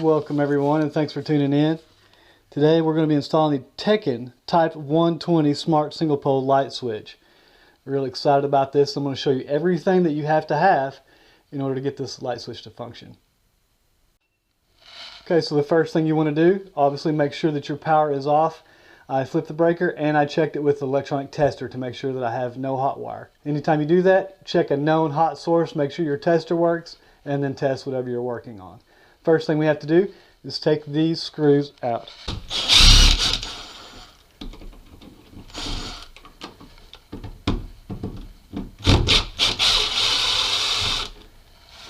Welcome everyone, and thanks for tuning in. Today we're going to be installing the Teckin Type 120 Smart Single Pole Light Switch. Really excited about this. I'm going to show you everything that you have to have in order to get this light switch to function. Okay, so the first thing you want to do, obviously make sure that your power is off. I flipped the breaker and I checked it with the electronic tester to make sure that I have no hot wire. Anytime you do that, check a known hot source, make sure your tester works, and then test whatever you're working on. First thing we have to do is take these screws out.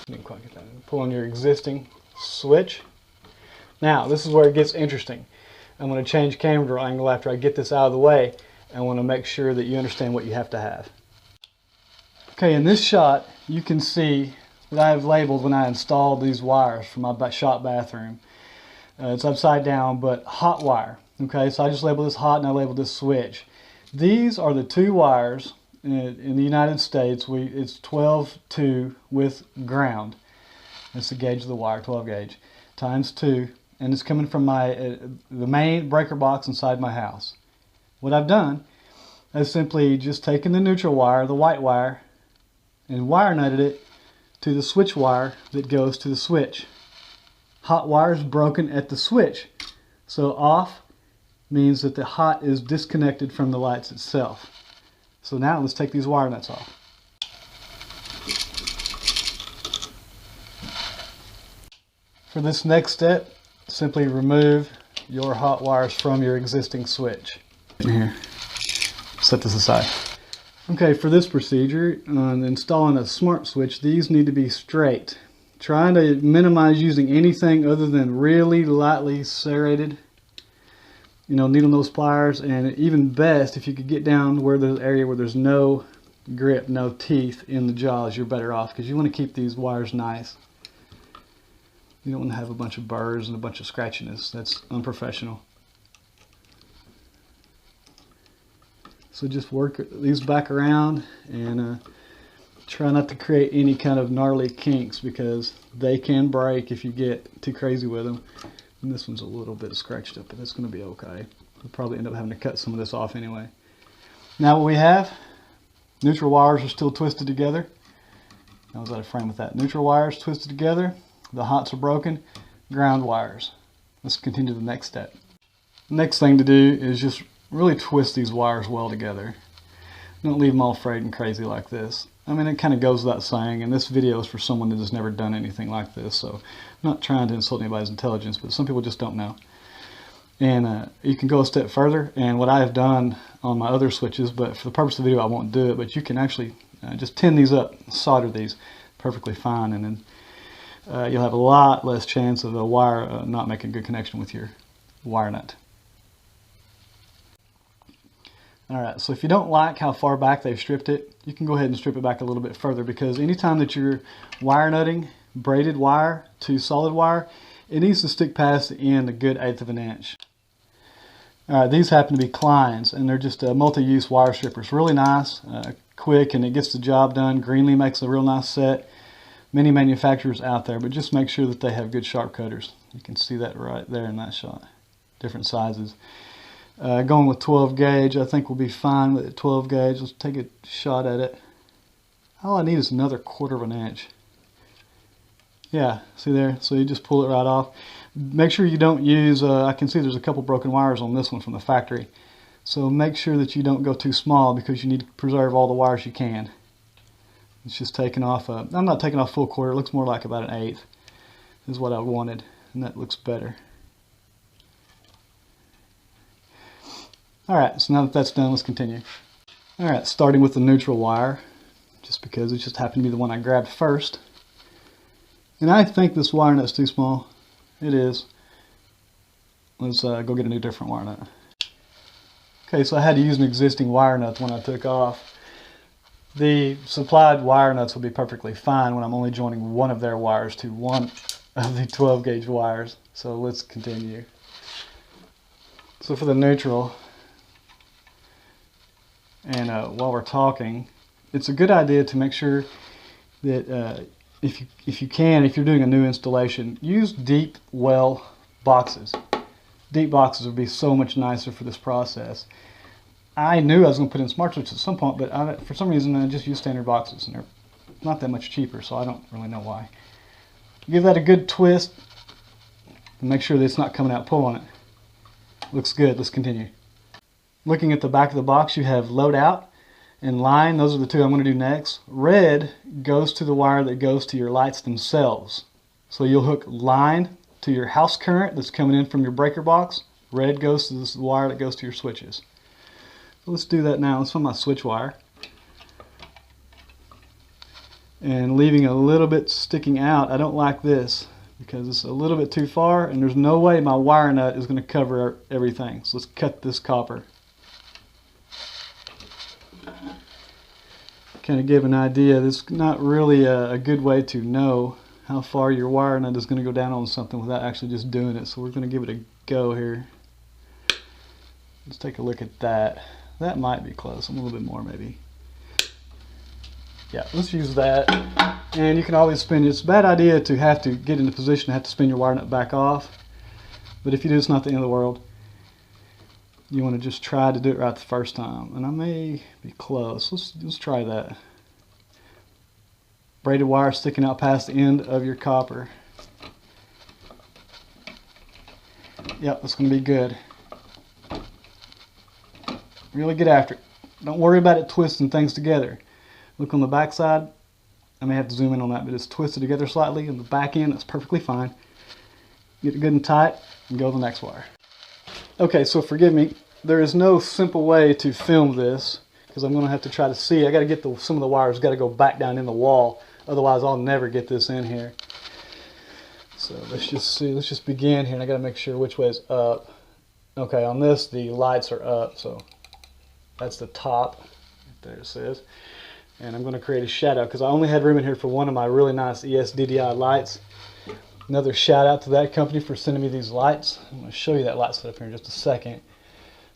Didn't quite get that. Pull on your existing switch. Now, this is where it gets interesting. I'm going to change camera angle after I get this out of the way. I want to make sure that you understand what you have to have. Okay, in this shot, you can see that I have labeled when I installed these wires for my shop bathroom. It's upside down, but hot wire. Okay, so I just labeled this hot and I labeled this switch. These are the two wires in the United States. It's 12-2 with ground. That's the gauge of the wire, 12 gauge, times 2. And it's coming from the main breaker box inside my house. What I've done is simply just taken the neutral wire, the white wire, and wire nutted it to the switch wire that goes to the switch. Hot wire is broken at the switch. So off means that the hot is disconnected from the lights itself. So now let's take these wire nuts off. For this next step, simply remove your hot wires from your existing switch. Here, set this aside. Okay, for this procedure, installing a smart switch, these need to be straight. Trying to minimize using anything other than really lightly serrated, needle nose pliers, and even best if you could get down where there's an area where there's no grip, no teeth in the jaws, you're better off because you want to keep these wires nice. You don't want to have a bunch of burrs and a bunch of scratchiness. That's unprofessional. So just work these back around and try not to create any kind of gnarly kinks because they can break if you get too crazy with them. And this one's a little bit scratched up, but that's going to be okay. We'll probably end up having to cut some of this off anyway. Now what we have, neutral wires are still twisted together. I was out of frame with that. Neutral wires twisted together. The hots are broken. Ground wires. Let's continue to the next step. Next thing to do is just really twist these wires well together. Don't leave them all frayed and crazy like this. I mean, it kind of goes without saying, and this video is for someone that has never done anything like this, so I'm not trying to insult anybody's intelligence, but some people just don't know. And you can go a step further, and what I have done on my other switches, but for the purpose of the video I won't do it, but you can actually just tin these up, solder these perfectly fine, and then you'll have a lot less chance of the wire not making a good connection with your wire nut. Alright, so if you don't like how far back they've stripped it, you can go ahead and strip it back a little bit further because anytime that you're wire nutting braided wire to solid wire, it needs to stick past the end a good 1/8 of an inch. Alright, these happen to be Kleins and they're just multi-use wire strippers. Really nice, quick, and it gets the job done. Greenlee makes a real nice set. Many manufacturers out there, but just make sure that they have good sharp cutters. You can see that right there in that shot. Different sizes. Going with 12 gauge, I think we'll be fine with 12 gauge. Let's take a shot at it. All I need is another 1/4 of an inch. Yeah, see there? So you just pull it right off. Make sure you don't use, I can see there's a couple broken wires on this one from the factory. So make sure that you don't go too small because you need to preserve all the wires you can. It's just taking off, I'm not taking off full 1/4, it looks more like about an 1/8 is what I wanted, and that looks better. Alright, so now that that's done, let's continue. Alright, starting with the neutral wire, just because it just happened to be the one I grabbed first. And I think this wire nut's too small. It is. Let's go get a new different wire nut. Okay, so I had to use an existing wire nut when I took off. The supplied wire nuts will be perfectly fine when I'm only joining one of their wires to one of the 12 gauge wires. So let's continue. So for the neutral, and while we're talking, it's a good idea to make sure that if you can, if you're doing a new installation, use deep well boxes. Deep boxes would be so much nicer for this process. I knew I was going to put in smart switches at some point, but for some reason I just use standard boxes, and they're not that much cheaper, so I don't really know why. Give that a good twist and make sure that it's not coming out pulling it. Looks good. Let's continue. Looking at the back of the box, you have load out and line. Those are the two I'm going to do next. Red goes to the wire that goes to your lights themselves. So you'll hook line to your house current that's coming in from your breaker box. Red goes to the wire that goes to your switches. So let's do that now. Let's find my switch wire. And leaving a little bit sticking out. I don't like this because it's a little bit too far, and there's no way my wire nut is going to cover everything. So let's cut this copper. Kind of give an idea. This is not really a good way to know how far your wire nut is going to go down on something without actually just doing it. So we're going to give it a go here. Let's take a look at that. That might be close. A little bit more maybe. Yeah, let's use that. And you can always spin. It's a bad idea to have to get in a position to have to spin your wire nut back off. But if you do, it's not the end of the world. You want to just try to do it right the first time. And I may be close. Let's try that. Braided wire sticking out past the end of your copper. Yep, that's going to be good. Really get after it. Don't worry about it twisting things together. Look on the back side. I may have to zoom in on that, but it's twisted together slightly. And the back end, that's perfectly fine. Get it good and tight and go to the next wire. Okay, so forgive me. There is no simple way to film this because I'm going to have to try to see. I got to get some of the wires got to go back down in the wall. Otherwise, I'll never get this in here. So let's just see. Let's just begin here, and I got to make sure which way is up. Okay, on this the lights are up, so that's the top. There it says. And I'm going to create a shadow because I only had room in here for one of my really nice ESDDI lights. Another shout out to that company for sending me these lights. I'm going to show you that light setup here in just a second.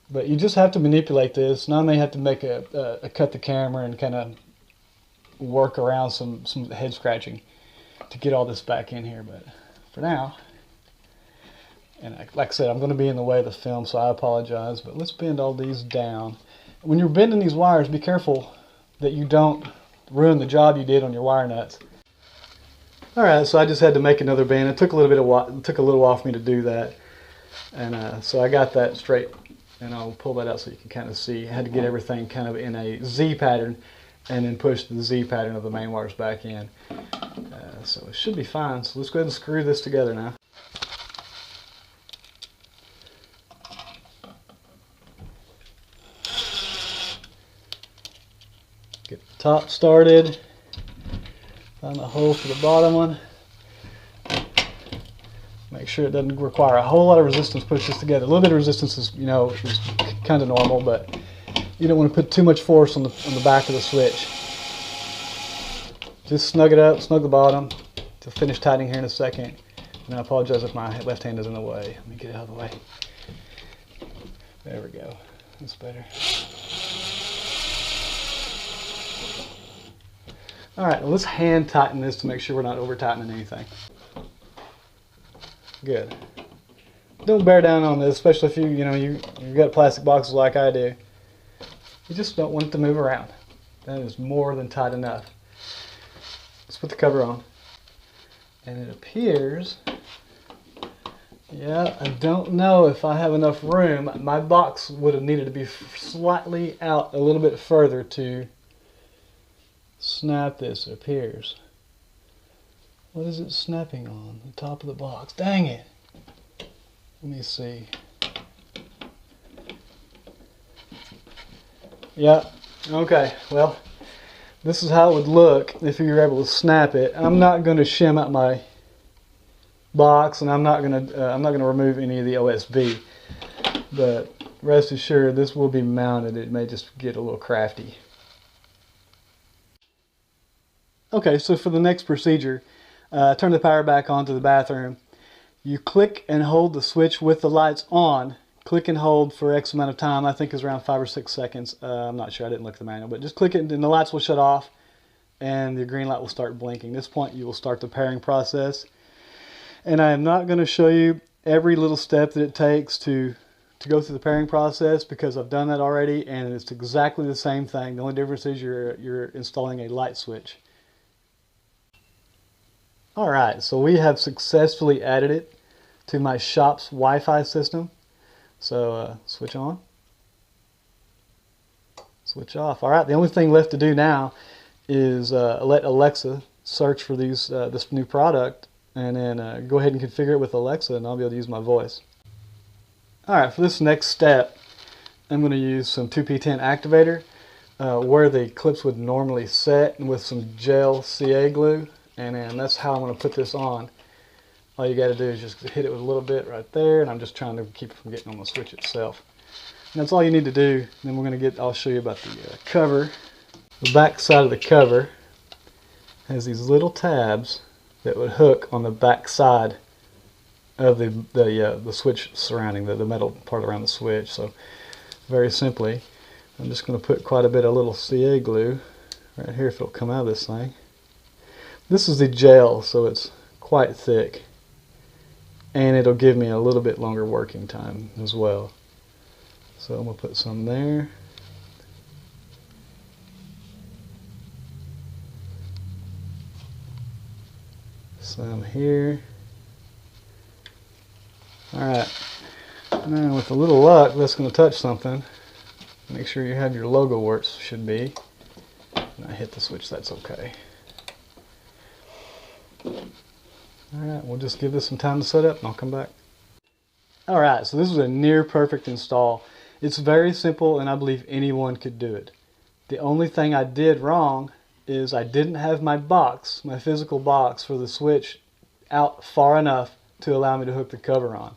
But you just have to manipulate this. Now I may have to make a cut the camera and kind of work around some head scratching to get all this back in here. But for now, and like I said, I'm going to be in the way of the film, so I apologize. But let's bend all these down. When you're bending these wires, be careful that you don't ruin the job you did on your wire nuts. Alright, so I just had to make another bend. It took a little while for me to do that. And so I got that straight. And I'll pull that out so you can kind of see. I had to get everything kind of in a Z pattern and then push the Z pattern of the main wires back in. So it should be fine. So let's go ahead and screw this together now. Get the top started. Find the hole for the bottom one. Make sure it doesn't require a whole lot of resistance to push this together. A little bit of resistance is, you know, is kind of normal, but you don't want to put too much force on the back of the switch. Just snug it up, snug the bottom. To finish tightening here in a second. And I apologize if my left hand is in the way. Let me get it out of the way. There we go. That's better. Alright, well, let's hand tighten this to make sure we're not over tightening anything. Good. Don't bear down on this, especially if you've got plastic boxes like I do. You just don't want it to move around. That is more than tight enough. Let's put the cover on. And it appears, yeah, I don't know if I have enough room. My box would have needed to be slightly out a little bit further to snap this, it appears. What is it snapping on? The top of the box. Dang it. Let me see. Yeah. Okay. Well, this is how it would look if you were able to snap it. I'm not going to shim out my box, and I'm not going to remove any of the OSB. But rest assured, this will be mounted. It may just get a little crafty. Okay, so for the next procedure, turn the power back on to the bathroom. You click and hold the switch with the lights on. Click and hold for X amount of time. I think it's around 5 or 6 seconds. I'm not sure. I didn't look at the manual. But just click it and the lights will shut off. and the green light will start blinking. At this point you will start the pairing process. And I am not going to show you every little step that it takes to go through the pairing process, because I've done that already and it's exactly the same thing. The only difference is you're installing a light switch. Alright, so we have successfully added it to my shop's Wi-Fi system. So switch on, switch off. Alright, the only thing left to do now is let Alexa search for this new product, and then go ahead and configure it with Alexa, and I'll be able to use my voice. Alright, for this next step, I'm going to use some 2P10 activator where the clips would normally set, and with some gel CA glue, and then that's how I'm going to put this on. All you got to do is just hit it with a little bit right there, and I'm just trying to keep it from getting on the switch itself. And that's all you need to do. Then we're going to I'll show you about the cover. The back side of the cover has these little tabs that would hook on the back side of the switch surrounding the metal part around the switch. So very simply, I'm just going to put quite a bit of little CA glue right here if it'll come out of this thing. This is the gel, so it's quite thick, and it'll give me a little bit longer working time as well. So I'm going to put some there. Some here. Alright, now with a little luck, that's going to touch something. Make sure you have your logo where it should be. And I hit the switch, that's okay. Alright, we'll just give this some time to set up and I'll come back. Alright, so this is a near perfect install. It's very simple and I believe anyone could do it. The only thing I did wrong is I didn't have my box, my physical box for the switch, out far enough to allow me to hook the cover on.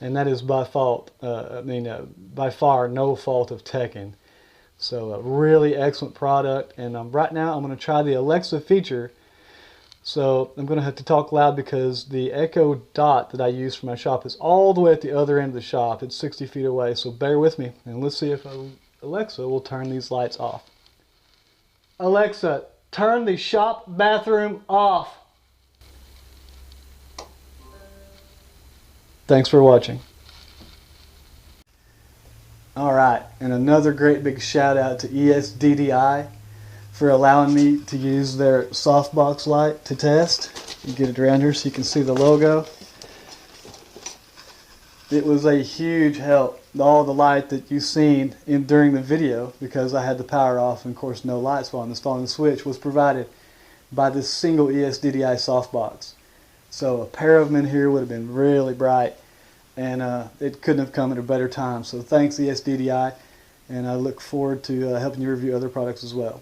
And that is by fault, by far no fault of Teckin. So a really excellent product, and right now I'm going to try the Alexa feature. So I'm going to have to talk loud because the Echo Dot that I use for my shop is all the way at the other end of the shop. It's 60 feet away, so bear with me and let's see if Alexa will turn these lights off. Alexa, turn the shop bathroom off. Thanks for watching. Alright, and another great big shout out to ESDDI for allowing me to use their Softbox light to test. You get it around here so you can see the logo. It was a huge help, all the light that you've seen during the video, because I had the power off and of course no lights while I'm installing the switch, was provided by this single ESDDI Softbox. So a pair of them in here would have been really bright, and it couldn't have come at a better time. So thanks ESDDI, and I look forward to helping you review other products as well.